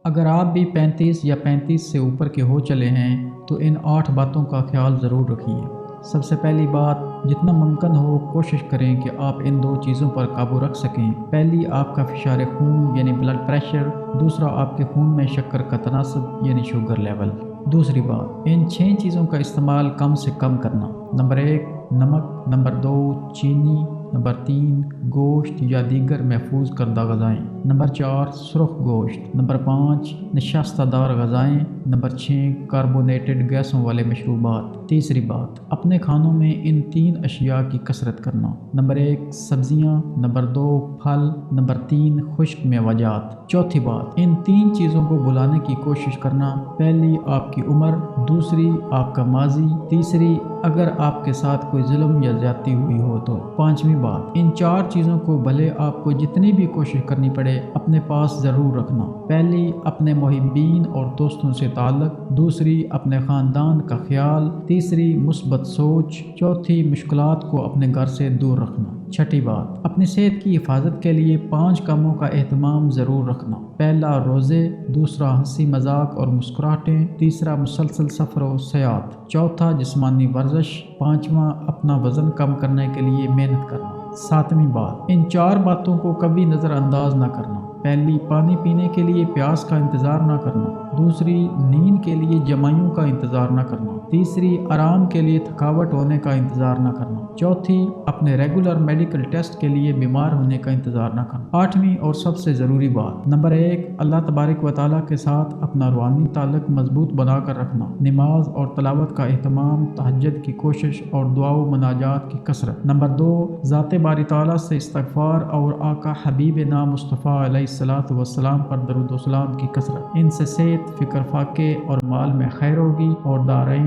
اگر آپ بھی 35 یا 35 سے اوپر کے ہو چلے ہیں تو ان 8 باتوں کا خیال ضرور رکھیے۔ سب سے پہلی بات، جتنا ممکن ہو کوشش کریں کہ آپ ان 2 چیزوں پر قابو رکھ سکیں۔ پہلی آپ کا فشار خون یعنی بلڈ پریشر، دوسرا آپ کے خون میں شکر کا تناسب یعنی شوگر لیول۔ دوسری بات، ان 6 چیزوں کا استعمال کم سے کم کرنا۔ نمبر 1 نمک، نمبر 2 چینی، نمبر 3 گوشت یا دیگر محفوظ کردہ غذائیں، نمبر 4 سرخ گوشت، نمبر 5 نشاستہ دار غذائیں، نمبر 6 کاربونیٹڈ گیسوں والے مشروبات۔ تیسری بات، اپنے کھانوں میں ان 3 اشیاء کی کثرت کرنا۔ نمبر 1 سبزیاں، نمبر 2 پھل، نمبر 3 خشک میوجات۔ چوتھی بات، ان 3 چیزوں کو بھلانے کی کوشش کرنا۔ پہلی آپ کی عمر، دوسری آپ کا ماضی، تیسری اگر آپ کے ساتھ کوئی ظلم یا زیادتی ہوئی ہو تو۔ پانچویں بات، ان 4 چیزوں کو بھلے آپ کو جتنی بھی کوشش کرنی پڑے اپنے پاس ضرور رکھنا۔ پہلی اپنے محبین اور دوستوں سے تعلق، دوسری اپنے خاندان کا خیال، تیسری مثبت سوچ، چوتھی مشکلات کو اپنے گھر سے دور رکھنا۔ چھٹی بات، اپنی صحت کی حفاظت کے لیے 5 کاموں کا اہتمام ضرور رکھنا۔ پہلا روزے، دوسرا ہنسی مذاق اور مسکراہٹیں، تیسرا مسلسل سفر و سیاحت، چوتھا جسمانی ورزش، پانچواں اپنا وزن کم کرنے کے لیے محنت کرنا۔ ساتویں بات، ان 4 باتوں کو کبھی نظر انداز نہ کرنا۔ پہلی پانی پینے کے لیے پیاس کا انتظار نہ کرنا، دوسری نیند کے لیے جمائیوں کا انتظار نہ کرنا، تیسری آرام کے لیے تھکاوٹ ہونے کا انتظار نہ کرنا، چوتھی اپنے ریگولر میڈیکل ٹیسٹ کے لیے بیمار ہونے کا انتظار نہ کرنا۔ 8ویں اور سب سے ضروری بات، نمبر 1 اللہ تبارک و تعالیٰ کے ساتھ اپنا روحانی تعلق مضبوط بنا کر رکھنا۔ نماز اور تلاوت کا اہتمام، تہجد کی کوشش اور دعا و مناجات کی کثرت۔ نمبر 2 ذات باری تعالیٰ سے استغفار اور آقا حبیب نا مصطفیٰ علیہ الصلوۃ والسلام پر درود و سلام کی کثرت۔ ان سے صحت، فکر فاقے اور مال میں خیر ہوگی اور دارین